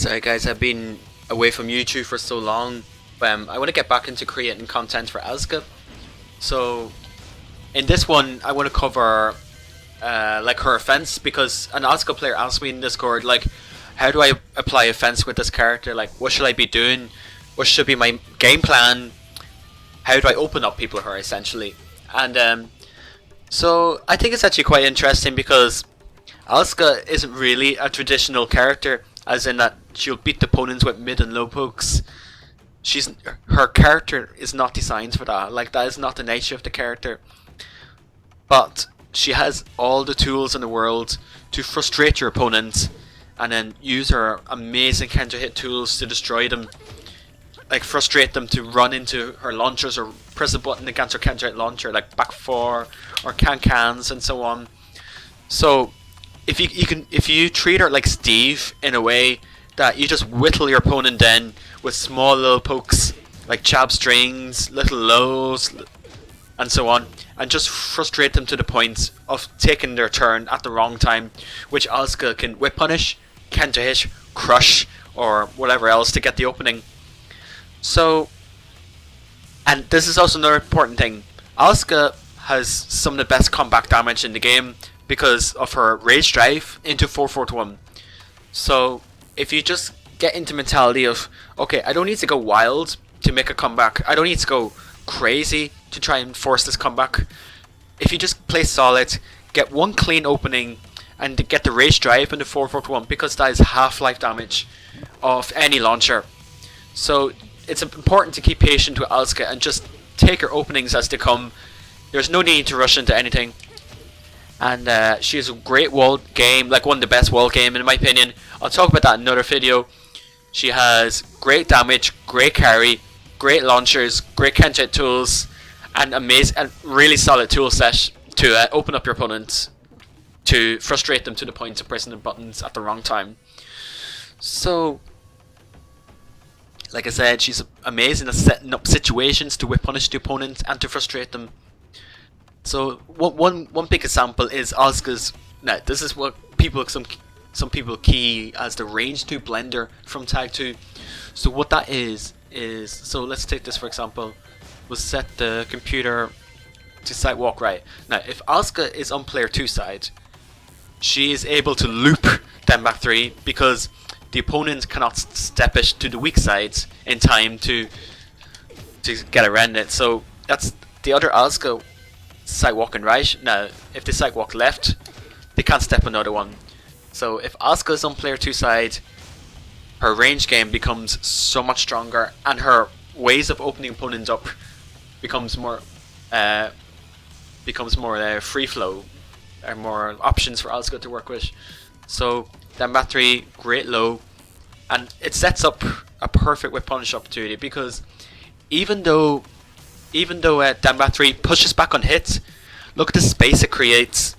Sorry guys, I've been away from YouTube for so long. I want to get back into creating content for Asuka. So in this one, I want to cover like her offense, because an Asuka player asked me in Discord, like, how do I apply offense with this character? Like, what should I be doing? What should be my game plan? How do I open up people to her, essentially? And so I think it's actually quite interesting, because Asuka isn't really a traditional character, as in that she'll beat the opponents with mid and low pokes. Her character is not designed for that. Like, that is not the nature of the character. But she has all the tools in the world to frustrate your opponents, and then use her amazing counter hit tools to destroy them. Like, frustrate them to run into her launchers or press a button against her counter hit launcher, like back four or cans and so on. So if you treat her like Steve, in a way that you just whittle your opponent down with small little pokes, like jab strings, little lows, and so on, and just frustrate them to the point of taking their turn at the wrong time, which Asuka can whip punish, counter hit, crush, or whatever else to get the opening. So, and this is also another important thing, Asuka has some of the best comeback damage in the game because of her rage drive into 4-4-1. So if you just get into mentality of, okay, I don't need to go wild to make a comeback, I don't need to go crazy to try and force this comeback. If you just play solid, get one clean opening, and get the rage drive into 4-4-1, because that is half-life damage of any launcher. So it's important to keep patient with Asuka and just take her openings as they come. There's no need to rush into anything. And she has a great wall game, like one of the best wall game in my opinion. I'll talk about that in another video. She has great damage, great carry, great launchers, great counter hit tools, and amazing and really solid tool set to open up your opponents, to frustrate them to the point of pressing the buttons at the wrong time. So, like I said, she's amazing at setting up situations to whip punish the opponent and to frustrate them. So one big example is Asuka's. Now, this is what some people key as the range 2 blender from tag 2. So what that is, so let's take this for example. We'll set the computer to sidewalk right. Now, if Asuka is on player 2 side, she is able to loop them back 3, because the opponent cannot step it to the weak sides in time to get around it. So that's the other Asuka sidewalking right. Now, if they sidewalk left, they can't step another one. So if Asuka is on player 2 side, her range game becomes so much stronger, and her ways of opening opponents up becomes more free flow, and more options for Asuka to work with. So then bat 3, great low, and it sets up a perfect whip punish opportunity, because even though Dambat 3 pushes back on hits, look at the space it creates.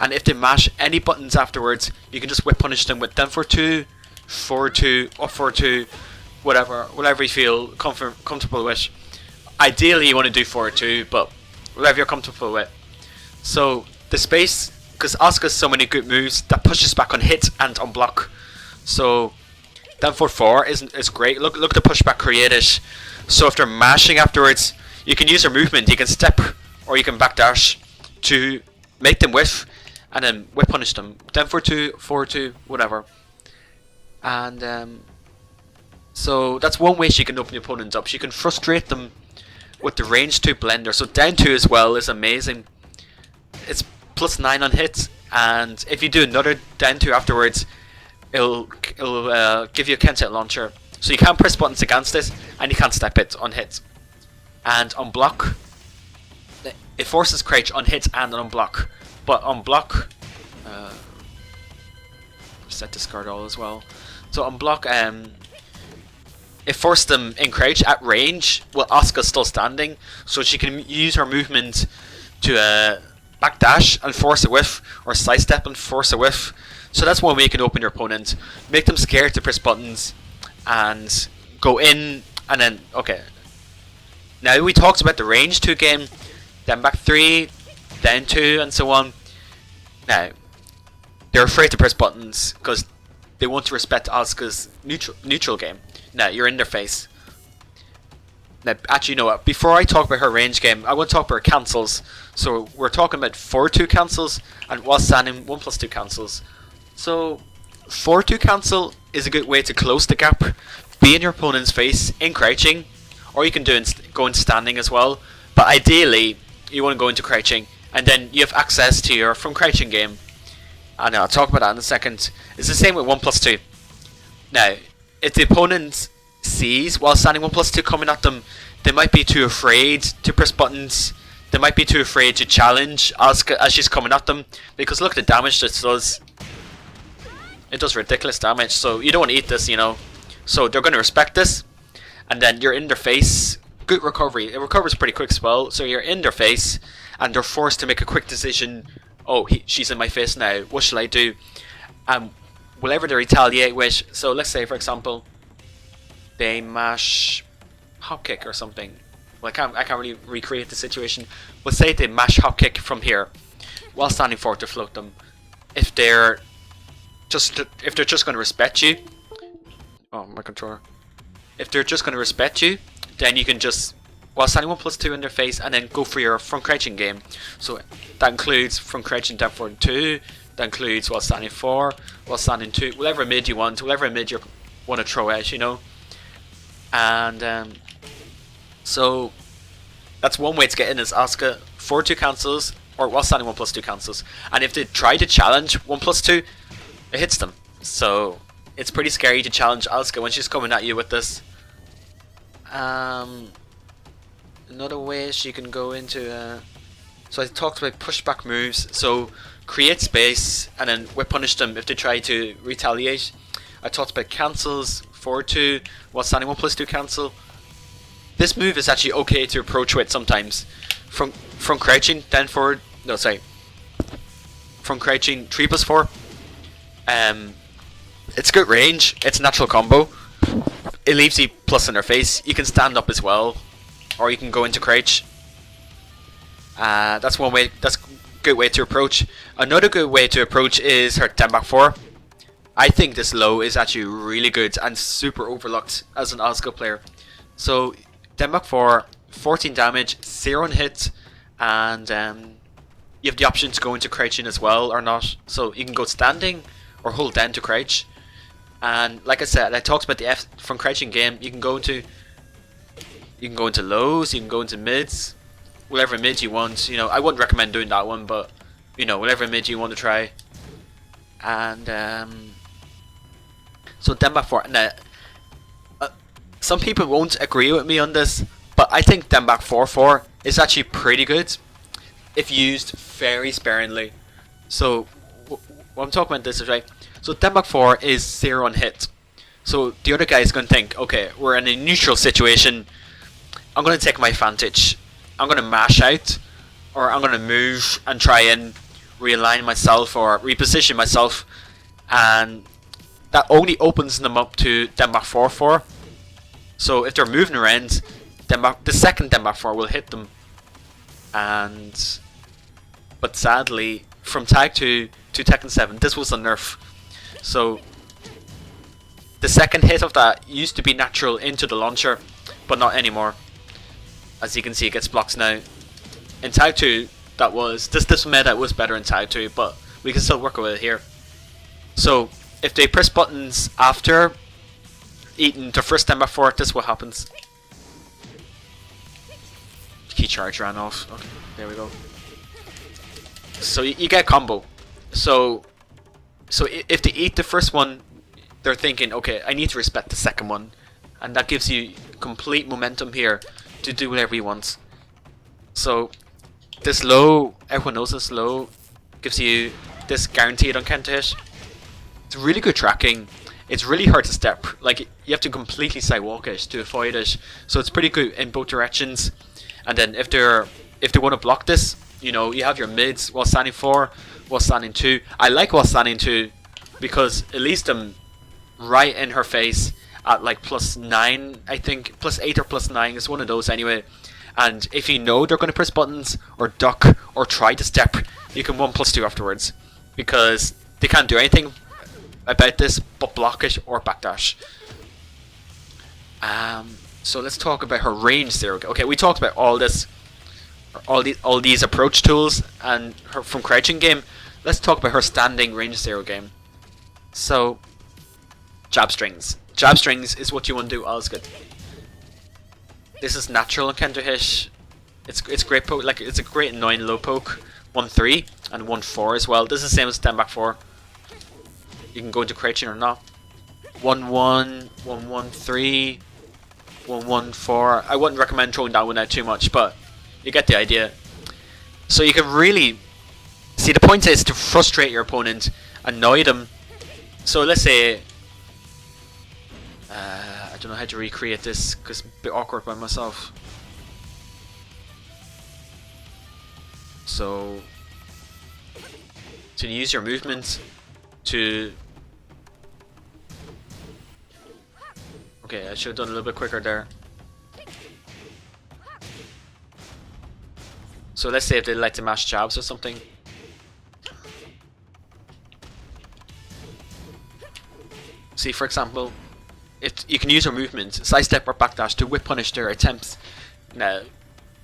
And if they mash any buttons afterwards, you can just whip punish them with them for 2, 4-2, or 4-2, whatever you feel comfortable with. Ideally you want to do 4-2, but whatever you're comfortable with. So the space, because Asuka has so many good moves that pushes back on hit and on block. So then 4-4 is great. Look at the pushback created. So if they're mashing afterwards, you can use your movement, you can step or you can backdash to make them whiff, and then whip punish them. Then 4-2, 4-2, whatever. And so that's one way she can open the opponents up. She can frustrate them with the range 2 blender. So down 2 as well is amazing. It's +9 on hits, and if you do another down 2 afterwards, it'll give you a counter hit launcher. So you can't press buttons against it, and you can't step it on hits. And on block, it forces crouch on hit and on block. But on block, set discard all as well. So on block, it forced them in crouch at range while Asuka's still standing, so she can use her movement to backdash and force a whiff, or sidestep and force a whiff. So that's one way you can open your opponent, make them scared to press buttons, and go in, and then, okay. Now we talked about the range 2 game, then back 3, down 2, and so on. Now, they're afraid to press buttons because they want to respect Asuka's neutral game. Now, you're in their face. Now, actually, you know what? Before I talk about her range game, I want to talk about her cancels. So, we're talking about 4-2 cancels and while standing 1+2 cancels. So, 4-2 cancel is a good way to close the gap. Be in your opponent's face in crouching, or you can go in standing as well. But ideally, you want to go into crouching, and then you have access to your from crouching game. And I'll talk about that in a second. It's the same with 1+2. Now, if the opponent sees while standing 1+2 coming at them, they might be too afraid to press buttons. They might be too afraid to challenge Asuka as she's coming at them, because look at the damage this does. It does ridiculous damage, so you don't want to eat this, you know. So they're going to respect this, and then you're in their face. Good recovery. It recovers pretty quick as well, so you're in their face, and they're forced to make a quick decision. Oh, she's in my face now. What shall I do? Whatever they retaliate with. So let's say, for example, they mash hop kick or something. Well, I can't really recreate the situation. But say they mash hop kick from here, while standing forward to float them. If they're just going to respect you. Oh, my controller. If they're just going to respect you, then you can just, while standing 1+2 in their face, and then go for your front crouching game. So that includes front crouching down forward 2. That includes while standing 4, while standing 2, whatever mid you want, whatever mid you want to throw out, you know. And so that's one way to get in is Asuka 4-2 cancels, or while standing 1+2 cancels. And if they try to challenge 1+2, it hits them. So it's pretty scary to challenge Asuka when she's coming at you with this. Another way she can go into. So I talked about pushback moves. So create space and then whip punish them if they try to retaliate. I talked about cancels, 4-2, while standing 1+2 cancel. This move is actually okay to approach with sometimes. From crouching, then forward. No, sorry. From crouching, 3+4. It's good range. It's a natural combo. It leaves you plus in their face. You can stand up as well, or you can go into crouch. That's one way. That's a good way to approach. Another good way to approach is her 10 back 4. I think this low is actually really good and super overlooked as an Asuka player. So 10 back 4, 14 damage, 0 hit, and you have the option to go into crouching as well or not. So you can go standing or hold down to crouch. And like I said, I talked about the F from crouching game. You can go into lows, you can go into mids, whatever mid you want. You know, I wouldn't recommend doing that one, but you know, whatever mid you want to try. And so 10 back 4. Now, some people won't agree with me on this, but I think 10 back 4-4 is actually pretty good if used very sparingly. So what I'm talking about this is right. So 10 back 4 is 0 on hit. So the other guy is going to think, okay, we're in a neutral situation. I'm going to take my advantage. I'm going to mash out, or I'm going to move and try and realign myself or reposition myself, and that only opens them up to 10 back 4-4. So if they're moving around, the second 10 back 4 will hit them. But sadly, from Tag 2 to Tekken 7, this was a nerf. So the second hit of that used to be natural into the launcher, but not anymore. As you can see, it gets blocked now. In Tag 2, that was this meta was better in Tag 2, but we can still work with it here. So if they press buttons after eating the first 10 back 4, this is what happens. Key charge ran off. Okay, there we go. So you get a combo. So if they eat the first one, they're thinking, okay, I need to respect the second one, and that gives you complete momentum here to do whatever you want. So this low, everyone knows this low, gives you this guaranteed on counter hit. It's really good tracking. It's really hard to step. Like, you have to completely sidewalk it to avoid it. So it's pretty good in both directions. And then if they want to block this, you know, you have your mids while standing 4, while standing 2. I like while standing 2 because it leaves them right in her face at like +9, I think. +8 or +9 is one of those anyway. And if you know they're going to press buttons or duck or try to step, you can 1+2 afterwards, because they can't do anything about this, but block it or backdash. So let's talk about her range zero. Okay, we talked about all this, all these approach tools and her from crouching game. Let's talk about her standing range zero game. So, jab strings. Jab strings is what you want to do Asuka. This is natural and counter hit. It's great poke, like it's a great annoying low poke. 1-3 and 1-4 as well. This is the same as stand back 4. You can go into crouching or not. 1-1, 1-1-3, 1-1-4. I wouldn't recommend throwing that one out too much, but you get the idea. So you can really see the point is to frustrate your opponent, annoy them. So let's say I don't know how to recreate this because it's a bit awkward by myself. So to use your movement to... Okay, I should have done a little bit quicker there. So let's say if they like to mash jabs or something. See, for example, if you can use your movement, sidestep or backdash to whip punish their attempts. Now,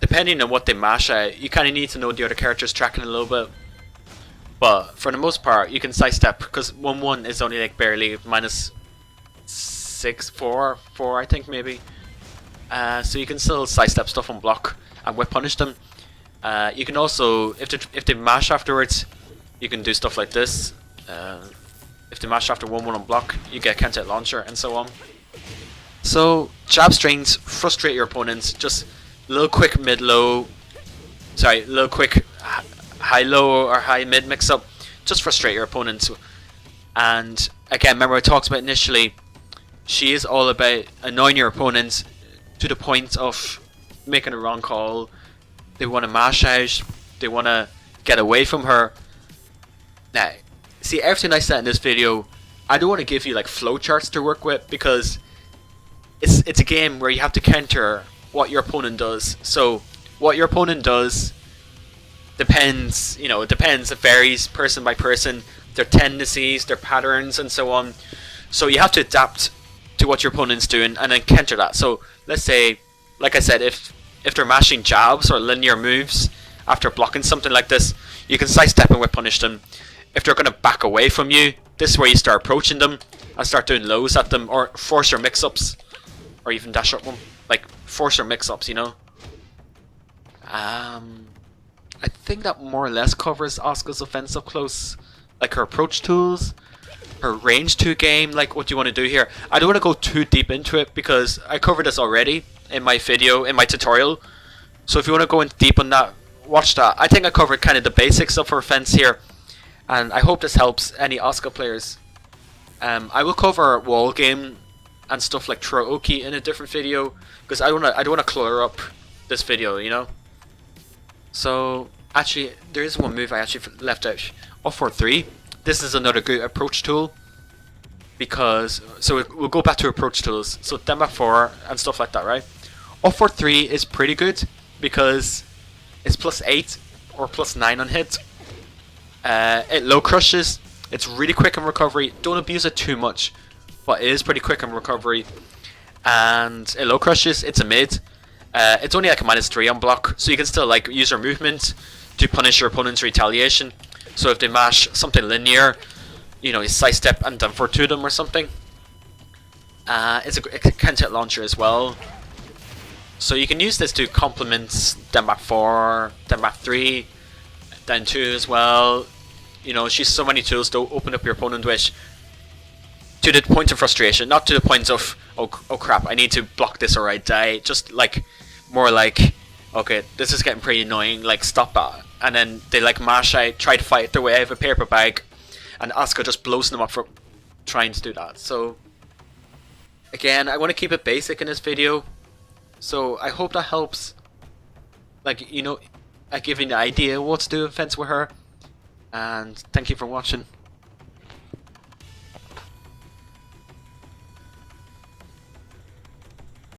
depending on what they mash at, you kind of need to know the other character's tracking a little bit. But for the most part, you can sidestep because 1-1 is only like barely minus 6, 4 I think maybe. So you can still sidestep stuff on block and whip punish them. You can also, if they mash afterwards, you can do stuff like this. If they mash after 1-1 on block, you get counter launcher and so on. So jab strings frustrate your opponents. Just little quick mid low, sorry, little quick high low or high mid mix up. Just frustrate your opponents. And again, remember I talked about initially, she is all about annoying your opponents to the point of making a wrong call. They want to mash out. They want to get away from her. Now, see, everything I said in this video, I don't want to give you like flowcharts to work with because it's a game where you have to counter what your opponent does. So what your opponent does depends, it depends. It varies person by person, their tendencies, their patterns, and so on. So you have to adapt to what your opponent's doing and then counter that. So let's say, like I said, if they're mashing jabs or linear moves after blocking something like this, you can sidestep and whip punish them. If they're going to back away from you, this is where you start approaching them and start doing lows at them or force your mix-ups or even dash up them. Like, force your mix-ups, I think that more or less covers Asuka's offensive close. Like her approach tools, her range 2 game, like what you want to do here. I don't want to go too deep into it because I covered this already in my video, in my tutorial. So if you want to go in deep on that, watch that. I think I covered kind of the basics of her offense here. And I hope this helps any Asuka players. I will cover wall game and stuff like Troki in a different video because I don't want to clutter up this video, So actually, there is one move I actually left out. 0-4-3. This is another good approach tool because we'll go back to approach tools. So down back 4 and stuff like that, right? 0-4-3 is pretty good because it's +8 or +9 on hit. It low crushes. It's really quick in recovery. Don't abuse it too much, but it is pretty quick in recovery. And it low crushes. It's a mid. It's only like a -3 on block, so you can still like use your movement to punish your opponent's retaliation. So if they mash something linear, you sidestep and down 4-2 them or something. It's a counter launcher as well. So you can use this to complement down back 4, down back 3, down 2 as well. She's so many tools to open up your opponent with to the point of frustration, not to the point of oh crap, I need to block this or I die. Just like more like, okay, this is getting pretty annoying, like stop that. And then they like mash out, try to fight their way out of a paper bag, and Asuka just blows them up for trying to do that. So again, I want to keep it basic in this video. So I hope that helps. Like, I give you an idea what to do in fence with her. And thank you for watching.